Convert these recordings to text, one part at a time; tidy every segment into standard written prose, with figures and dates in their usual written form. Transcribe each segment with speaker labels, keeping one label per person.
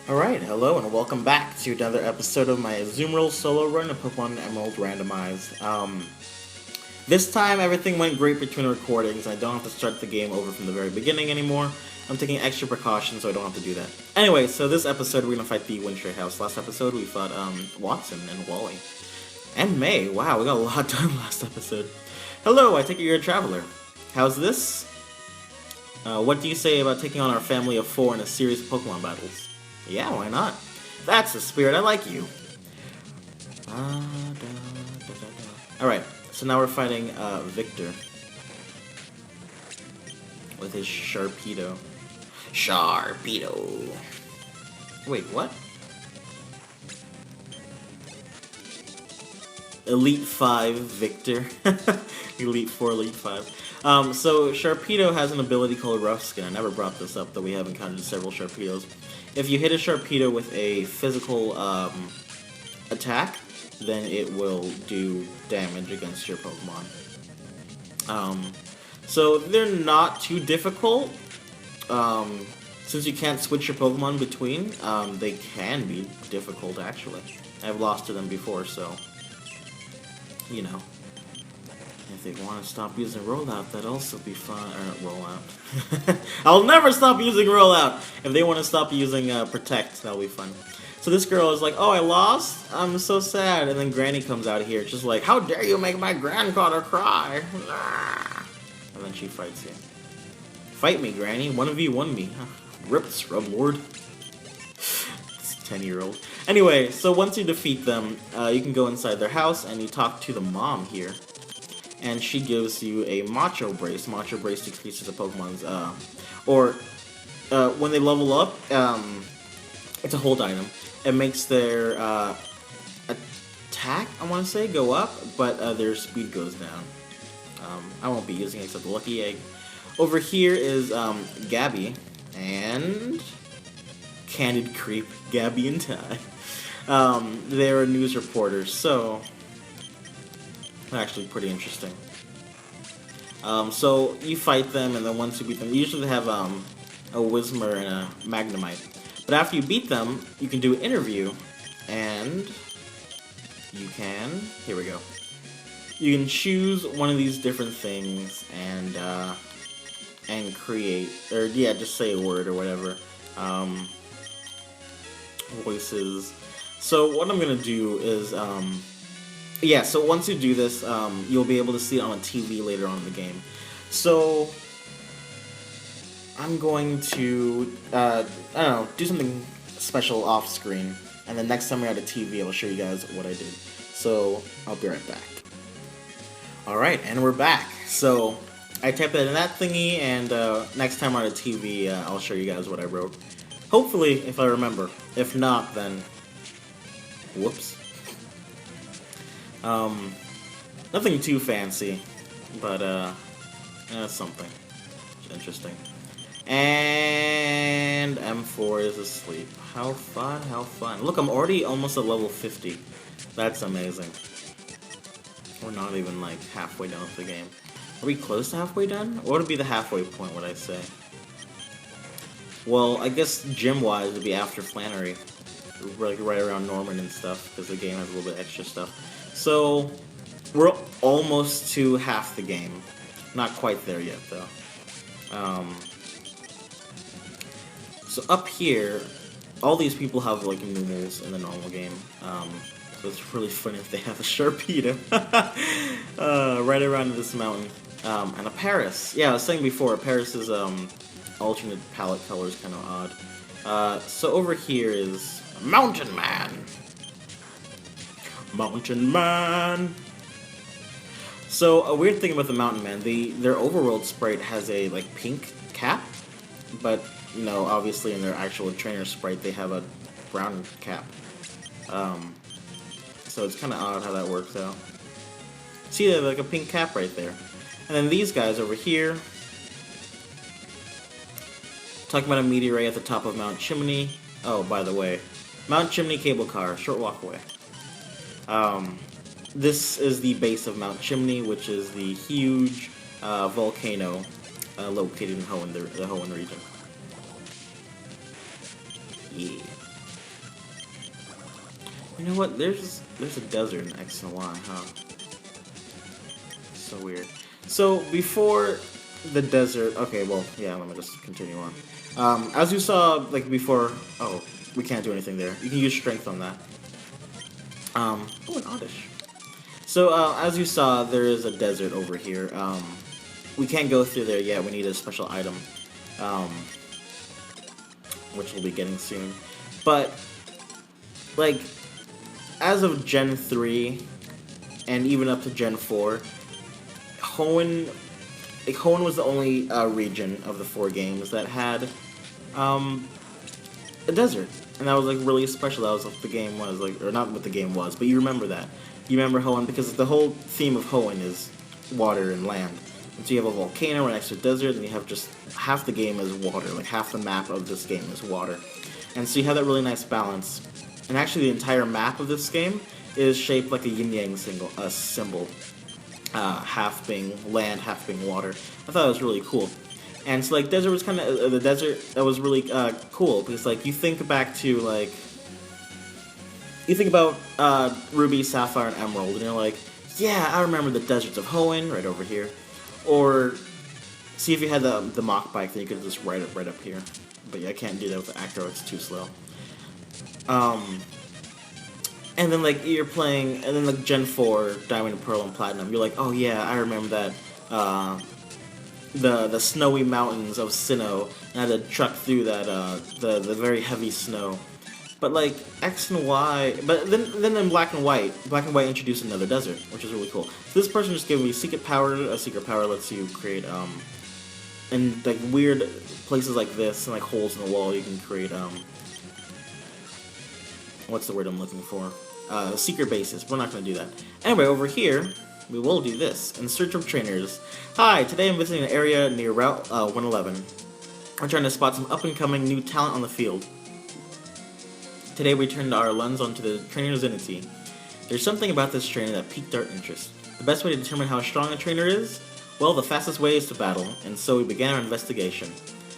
Speaker 1: Alright, hello and welcome back to another episode of my Azumarill solo run of Pokemon Emerald Randomized. This time everything went great between recordings. I don't have to start the game over from the very beginning anymore. I'm taking extra precautions so I don't have to do that. Anyway, so this episode we're gonna fight the Windstray House. Last episode we fought Watson and Wally. And May. Wow, we got a lot done last episode. Hello, I take it you're a traveler. How's this? What do you say about taking on our family of 4 in a series of Pokemon battles? Yeah, why not? That's the spirit, I like you. Alright, so now we're fighting Victor. With his Sharpedo. Sharpedo. Wait, what? Elite 5 Victor. Elite 4, Elite 5. So Sharpedo has an ability called Rough Skin. I never brought this up, though we have encountered several Sharpedos. If you hit a Sharpedo with a physical attack, then it will do damage against your Pokemon. So they're not too difficult. Since you can't switch your Pokemon between, they can be difficult, actually. I've lost to them before, so, you know. If they want to stop using Rollout, that'd also be fun. Rollout. I'll never stop using Rollout! If they want to stop using Protect, that'll be fun. So this girl is like, oh, I lost? I'm so sad. And then Granny comes out here, just like, how dare you make my granddaughter cry? And then she fights you. Fight me, Granny. 1v1 me. Rip Scrub Lord. It's a 10-year-old. Anyway, so once you defeat them, you can go inside their house and you talk to the mom here. And she gives you a Macho Brace. Macho Brace decreases a Pokemon's, when they level up, it's a hold item. It makes their attack, I want to say, go up, but their speed goes down. I won't be using it except the Lucky Egg. Over here is Gabby and Candid Creep, Gabby and Ty. They're news reporters, so actually pretty interesting. So you fight them, and then once you beat them, usually they have a Whismur and a Magnemite. But after you beat them, you can do an interview, and you can, here we go. You can choose one of these different things and create, or yeah, just say a word or whatever. Voices. So what I'm gonna do is, yeah, so once you do this, you'll be able to see it on a TV later on in the game. So I'm going to, I don't know, do something special off screen, and then next time we're at a TV, I'll show you guys what I did. So I'll be right back. Alright, and we're back. So I typed it in that thingy, and next time on a TV, I'll show you guys what I wrote. Hopefully, if I remember. If not, then whoops. Nothing too fancy, but something interesting. And M4 is asleep. How fun, how fun. Look, I'm already almost at level 50. That's amazing. We're not even like halfway done with the game. Are we close to halfway done? What would be the halfway point, would I say? Well, I guess gym-wise would be after Flannery. Like right around Norman and stuff, because the game has a little bit extra stuff. So, we're almost to half the game. Not quite there yet, though. So up here, all these people have like numels in the normal game. So it's really funny if they have a Sharpedo. Right around this mountain. And a Paris. Yeah, I was saying before, Paris's alternate palette color is kind of odd. So over here is Mountain Man. Mountain Man! So, a weird thing about the Mountain Man, their overworld sprite has a, like, pink cap, but, you know, obviously in their actual trainer sprite, they have a brown cap. So it's kind of odd how that works out. See, they have, like, a pink cap right there. And then these guys over here, talking about a meteorite at the top of Mount Chimney. Oh, by the way, Mount Chimney cable car, short walk away. This is the base of Mount Chimney, which is the huge volcano located in the Hoenn region. Yeah. You know what? There's a desert in X and Y, huh? So weird. So before the desert, okay, well, yeah, let me just continue on. As you saw, like before, oh, we can't do anything there. You can use strength on that. Oh, an oddish. So as you saw, there is a desert over here. We can't go through there yet. We need a special item, um, which we'll be getting soon. But like, as of Gen 3 and even up to Gen 4, Hoenn, like, Hoenn was the only region of the 4 games that had a desert, and that was like really special. That was what the game was like, or not what the game was, but you remember that. You remember Hoenn because the whole theme of Hoenn is water and land. And so you have a volcano right next to a desert, and you have just half the game is water, like half the map of this game is water. And so you have that really nice balance. And actually, the entire map of this game is shaped like a yin-yang symbol. Half being land, half being water. I thought it was really cool. And so, like, desert was kind of the desert that was really cool because, like, you think back to like, you think about Ruby, Sapphire, and Emerald, and you're like, yeah, I remember the deserts of Hoenn right over here. Or see if you had the Mach bike, then you could just ride it right up here. But yeah, I can't do that with the Acro; it's too slow. And then like you're playing, and then like Gen 4, Diamond, Pearl, and Platinum. You're like, oh yeah, I remember that. The snowy mountains of Sinnoh, and I had to truck through that the very heavy snow. But like X and Y, but then in Black and White introduced another desert, which is really cool. So this person just gave me secret power. A secret power lets you create in like weird places like this and like holes in the wall. You can create what's the word I'm looking for? Secret bases. We're not going to do that. Anyway, over here, we will do this. In search of trainers. Hi, today I'm visiting an area near Route 111. I'm trying to spot some up-and-coming new talent on the field. Today we turned our lens onto the trainer Zenity. There's something about this trainer that piqued our interest. The best way to determine how strong a trainer is? Well, the fastest way is to battle, and so we began our investigation.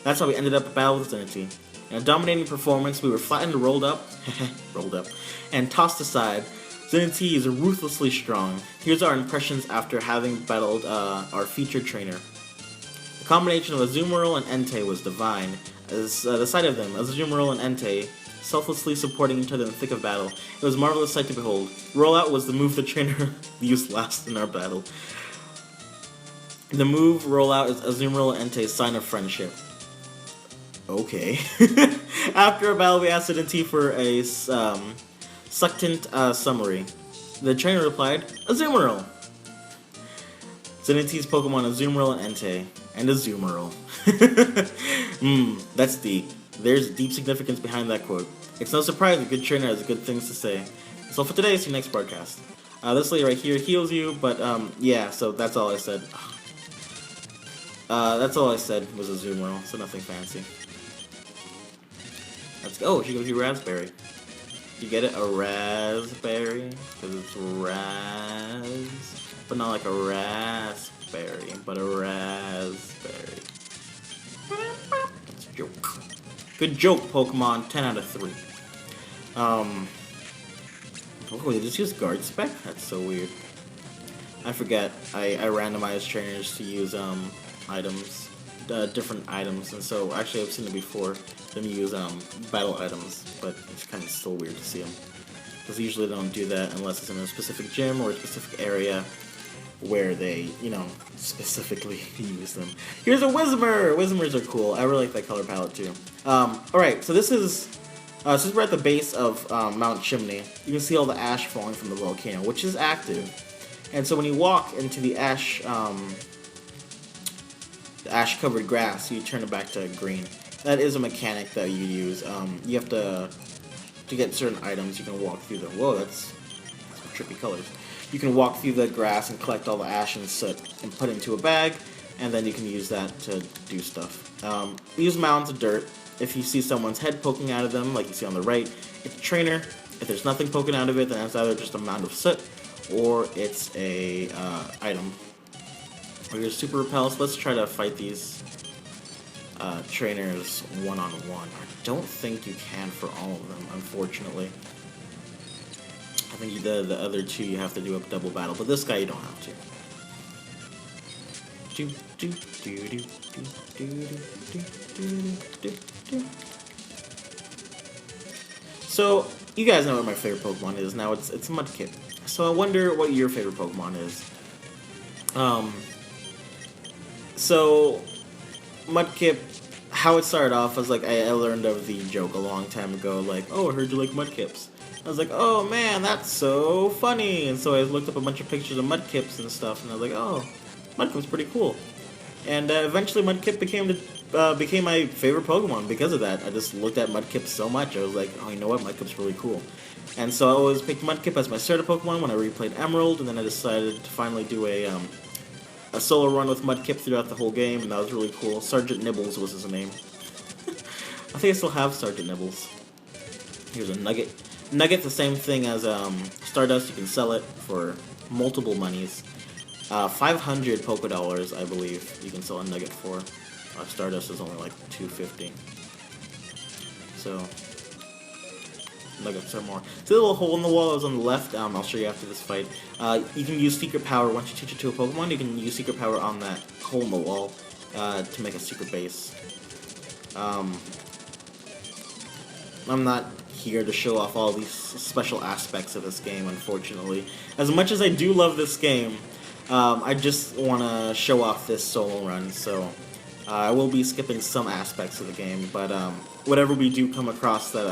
Speaker 1: That's how we ended up at battle with Zenity. In a dominating performance, we were flattened, rolled up, and tossed aside. Zenity is ruthlessly strong. Here's our impressions after having battled our featured trainer. The combination of Azumarill and Entei was divine. As the sight of them, Azumarill and Entei, selflessly supporting each other in the thick of battle. It was a marvelous sight to behold. Rollout was the move the trainer used last in our battle. The move rollout is Azumarill and Entei's sign of friendship. Okay. After a battle, we asked Zenity for a succinct summary. The trainer replied, Azumarill! Zenity's Pokemon Azumarill and Entei. And Azumarill. That's deep. There's deep significance behind that quote. It's no surprise a good trainer has good things to say. So for today, see you next broadcast. This lady right here heals you, but yeah, so that's all I said. That's all I said was Azumarill, so nothing fancy. Let's go. Oh, she gives you raspberry. You get it? A raspberry? Because it's ras. But not like a raspberry, but a raspberry. That's a joke. Good joke, Pokemon. 10 out of 3. Oh, they just use guard spec? That's so weird. I forget. I randomized trainers to use items, different items, and so actually I've seen it before. Them use battle items, but it's kind of still weird to see them because usually they don't do that unless it's in a specific gym or a specific area where they, you know, specifically use them. Here's a Whismur! Whismurs are cool. I really like that color palette too. Alright, so this is, since we're at the base of Mount Chimney, you can see all the ash falling from the volcano, which is active. And so when you walk into the ash-covered grass, you turn it back to green. That is a mechanic that you use. You have to get certain items, you can walk through them. Whoa, that's some trippy colors. You can walk through the grass and collect all the ash and soot and put it into a bag, and then you can use that to do stuff. Use mounds of dirt. If you see someone's head poking out of them, like you see on the right, it's a trainer. If there's nothing poking out of it, then it's either just a mound of soot or it's a item. Here's Super Repel, so let's try to fight these trainers one-on-one. I don't think you can for all of them, unfortunately. I think the other two you have to do a double battle, but this guy you don't have to. So, you guys know what my favorite Pokemon is. Now it's Mudkip. So I wonder what your favorite Pokemon is. So Mudkip, how it started off was like I learned of the joke a long time ago, like, oh, I heard you like Mudkips. I was like, oh man, that's so funny. And so I looked up a bunch of pictures of Mudkips and stuff, and I was like, oh, Mudkip's pretty cool. And eventually Mudkip became my favorite Pokemon because of that. I just looked at Mudkip so much, I was like, oh, you know what, Mudkip's really cool. And so I always picked Mudkip as my starter Pokemon when I replayed Emerald, and then I decided to finally do a solo run with Mudkip throughout the whole game, and that was really cool. Sergeant Nibbles was his name. I think I still have Sergeant Nibbles. Here's a Nugget. Nugget's the same thing as Stardust. You can sell it for multiple monies. 500 Poké Dollars, I believe, you can sell a Nugget for. Stardust is only like 250. So, Nuggets are more. See the little hole in the wall that was on the left? I'll show you after this fight. You can use Secret Power. Once you teach it to a Pokemon, you can use Secret Power on that hole in the wall to make a secret base. I'm not here to show off all these special aspects of this game, unfortunately. As much as I do love this game, I just want to show off this solo run, so I will be skipping some aspects of the game, but whatever we do come across that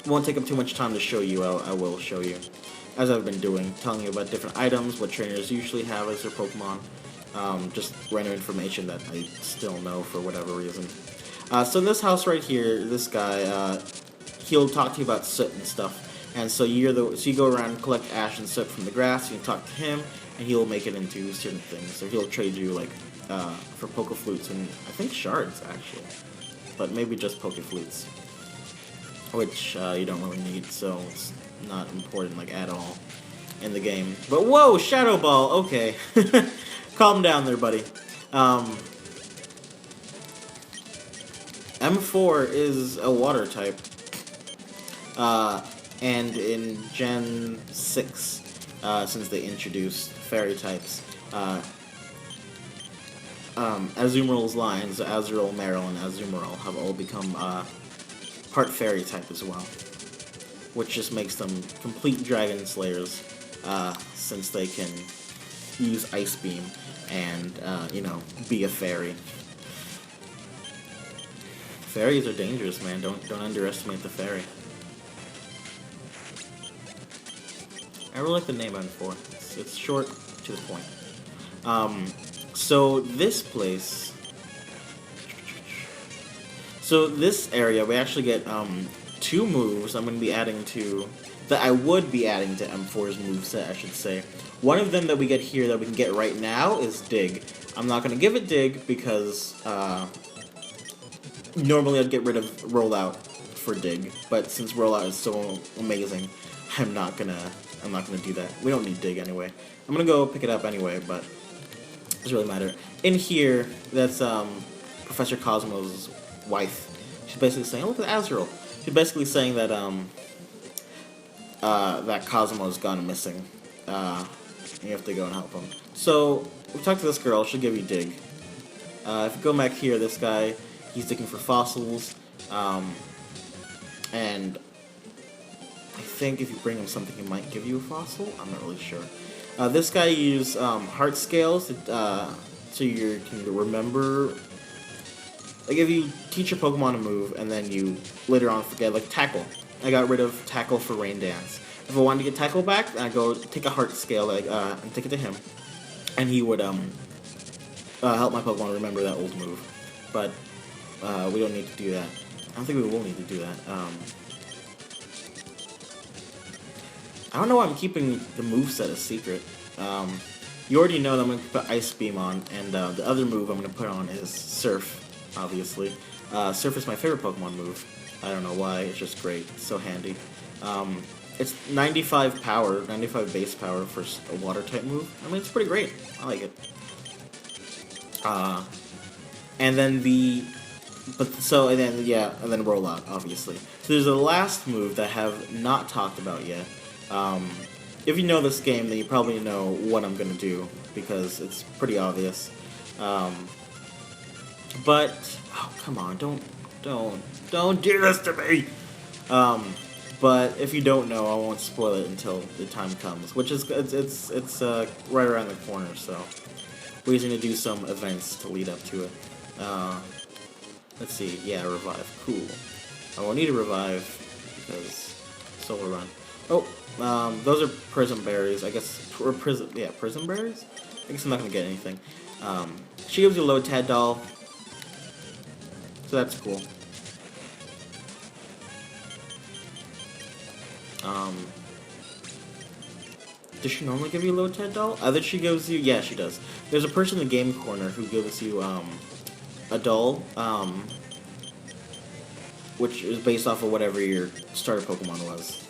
Speaker 1: won't take up too much time to show you, I will show you. As I've been doing, telling you about different items, what trainers usually have as their Pokemon, just random information that I still know for whatever reason. So in this house right here, this guy, he'll talk to you about soot and stuff. And so you go around and collect ash and soot from the grass, you can talk to him, and he'll make it into certain things. So he'll trade you, like, for Poké Flutes and I think shards, actually. But maybe just Poké Flutes. Which you don't really need, so it's not important, like, at all in the game. But whoa, Shadow Ball, okay. Calm down there, buddy. M4 is a water type. And in Gen 6, since they introduced fairy types, Azumarill's lines, Azumarill and Azumarill, have all become part fairy type as well, which just makes them complete dragon slayers, since they can use Ice Beam and, you know, be a fairy. Fairies are dangerous, man. Don't underestimate the fairy. I really like the name M4. It's short to the point. So this place... So this area, we actually get 2 moves I'm going to be adding to... That I would be adding to M4's moveset, I should say. One of them that we get here that we can get right now is Dig. I'm not going to give it Dig because... normally I'd get rid of Rollout for Dig. But since Rollout is so amazing, I'm not gonna do that. We don't need Dig anyway. I'm gonna go pick it up anyway, but it doesn't really matter. In here, that's Professor Cosmo's wife. She's basically saying, look at Azrael. She's basically saying that that Cosmo's gone missing. You have to go and help him. So we talked to this girl. She'll give you Dig. If you go back here, this guy, he's looking for fossils, and I think if you bring him something, he might give you a fossil. I'm not really sure. This guy uses heart scales so you can remember. Like if you teach your Pokemon a move and then you later on forget, like Tackle. I got rid of Tackle for Rain Dance. If I wanted to get Tackle back, I go take a heart scale and take it to him, and he would help my Pokemon remember that old move. But we don't need to do that. I don't think we will need to do that. I don't know why I'm keeping the moveset a secret. You already know that I'm going to put Ice Beam on, and the other move I'm going to put on is Surf, obviously. Surf is my favorite Pokemon move. I don't know why, it's just great. It's so handy. It's 95 power, 95 base power for a water-type move. I mean, it's pretty great. I like it. And then and then Rollout, obviously. So there's a last move that I have not talked about yet. If you know this game, then you probably know what I'm gonna do, because it's pretty obvious. But, oh, come on, don't do this to me! But if you don't know, I won't spoil it until the time comes, which is, it's right around the corner, so we're just gonna do some events to lead up to it. Let's see, yeah, revive, cool. I won't need a revive, because solar run. Oh, those are prism berries, I guess, or prism berries? I guess I'm not gonna get anything. She gives you a low Tad doll, so that's cool. Does she normally give you a low Tad doll? Either she gives you, yeah, she does. There's a person in the game corner who gives you, a doll, which is based off of whatever your starter Pokemon was.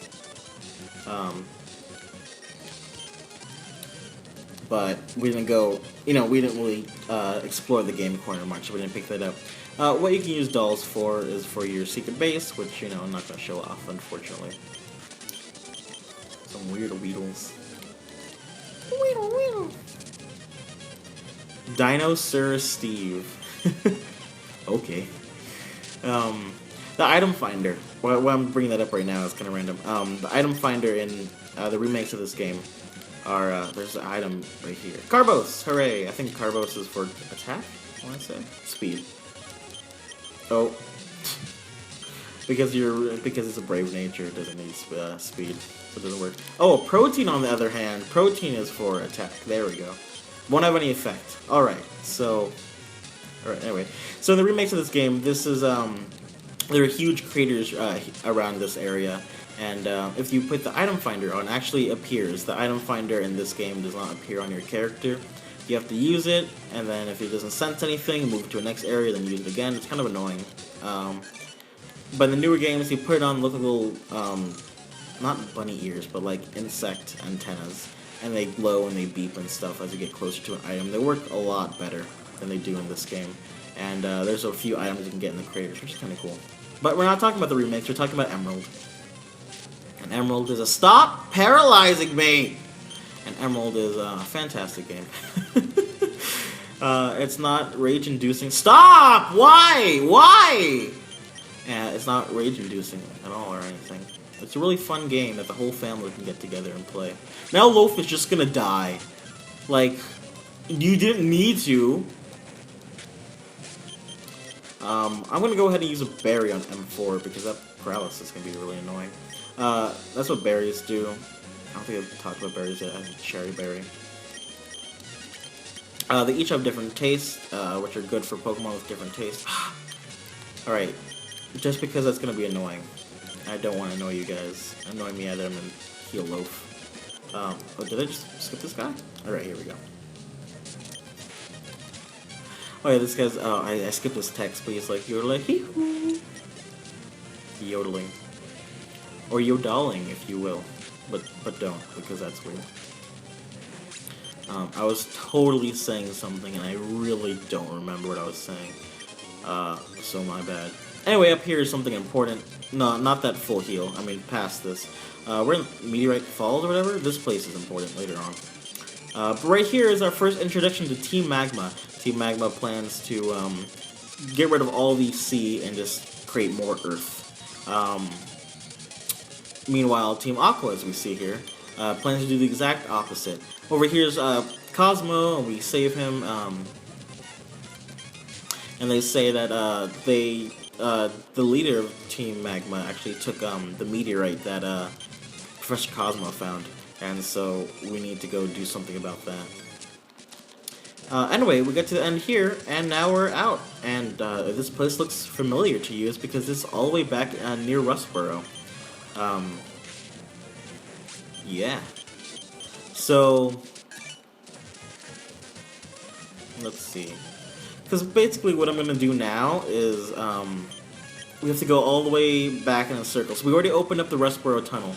Speaker 1: But we didn't go, we didn't really explore the game corner much, so we didn't pick that up. What you can use dolls for is for your secret base, which, I'm not going to show off, unfortunately. Some weird Weedles. Weedle. Dinosaur Steve. Okay. The item finder. Why I'm bringing that up right now is kind of random. The item finder in the remakes of this game are, there's an item right here. Carbos! Hooray! I think Carbos is for attack, I want to say. Speed. Oh. because it's a brave nature, it doesn't need speed, so it doesn't work. Oh, protein on the other hand. Protein is for attack. There we go. Won't have any effect. Alright, so... Alright, anyway. So in the remakes of this game, this is, there are huge craters around this area, and if you put the item finder on, it actually appears. The item finder in this game does not appear on your character. You have to use it, and then if it doesn't sense anything, move to the next area, then use it again. It's kind of annoying. But in the newer games, you put it on, look like little, not bunny ears, but like insect antennas, and they glow and they beep and stuff as you get closer to an item. They work a lot better than they do in this game. And there's a few items you can get in the craters, which is kind of cool. But we're not talking about the remakes, we're talking about Emerald. And Emerald is a... Stop paralyzing me! And Emerald is a fantastic game. It's not rage-inducing. Stop! Why? Why? It's not rage-inducing at all or anything. It's a really fun game that the whole family can get together and play. Now Loaf is just gonna die. Like, you didn't need to. I'm gonna go ahead and use a berry on M4 because that paralysis can be really annoying. That's what berries do. I don't think I've talked about berries yet. I have cherry berry. They each have different tastes, which are good for Pokemon with different tastes. Alright, just because that's gonna be annoying. I don't want to annoy you guys. Annoy me either, I'm gonna heal Loaf. Oh, did I just skip this guy? Alright, here we go. Oh yeah, this guy's, oh, I skipped his text, but he's like, yodeling, hee-hoo. Yodeling. Or yodeling, if you will. But don't, because that's weird. I was totally saying something, and I really don't remember what I was saying. So my bad. Anyway, up here is something important. No, not that full heal. I mean, past this. We're in Meteorite Falls or whatever. This place is important later on. But right here is our first introduction to Team Magma. Team Magma plans to get rid of all the sea and just create more Earth. Meanwhile, Team Aqua, as we see here, plans to do the exact opposite. Over here's Cosmo, and we save him. And they say that the leader of Team Magma actually took the meteorite that Professor Cosmo found. And so we need to go do something about that. Anyway, we get to the end here, and now we're out. And if this place looks familiar to you, it's because this is all the way back near Rustboro. Yeah. So, let's see. Because basically what I'm going to do now is we have to go all the way back in a circle. So we already opened up the Rustboro Tunnel.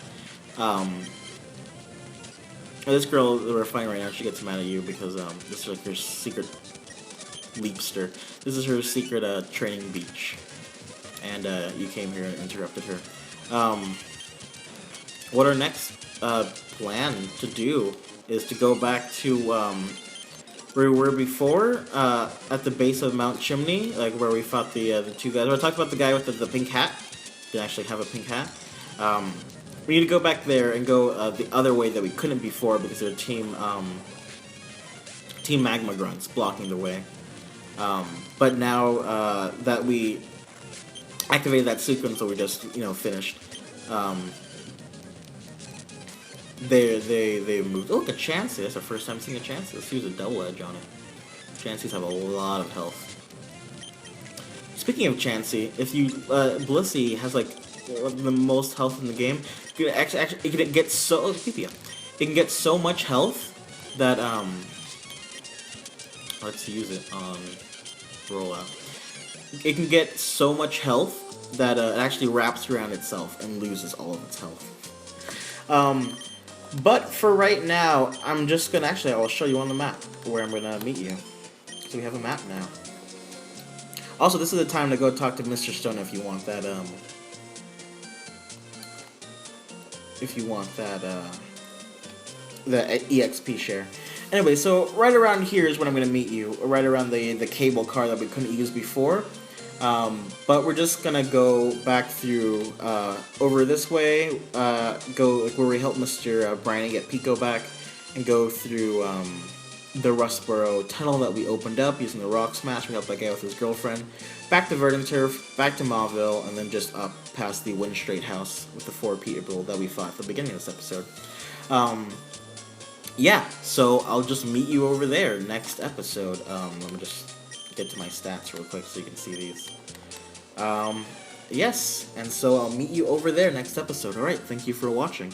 Speaker 1: This girl that we're fighting right now, she gets mad at you because this is like her secret leapster. This is her secret training beach, and you came here and interrupted her. what our next plan to do is to go back to where we were before, at the base of Mount Chimney, like where we fought the two guys. I talked about the guy with the pink hat. Didn't actually have a pink hat. We need to go back there and go the other way that we couldn't before because there were Team Magma Grunts blocking the way. But now that we activated that sequence that we just finished, they moved. Oh, look at Chansey. That's the first time seeing a Chansey. Let's use a double edge on it. Chanseys have a lot of health. Speaking of Chansey, if you Blissey has like the most health in the game. It can get so it can get so much health that let's use it on rollout. It can get so much health that it actually wraps around itself and loses all of its health. But for right now, I'm just gonna I'll show you on the map where I'm gonna meet you. So we have a map now. Also, this is the time to go talk to Mr. Stone if you want that. The EXP share. Anyway, so right around here is when I'm gonna meet you. Right around the cable car that we couldn't use before. But we're just gonna go back through over this way, go like where we helped Mr. Briny get Pico back, and go through the Rustboro tunnel that we opened up using the Rock Smash. We helped that guy with his girlfriend. Back to Verdanturf, back to Mauville, and then just up past the Wind Straight house with the 4 people that we fought at the beginning of this episode. Yeah, so I'll just meet you over there next episode. Let me just get to my stats real quick so you can see these. Yes, and so I'll meet you over there next episode. Alright, thank you for watching.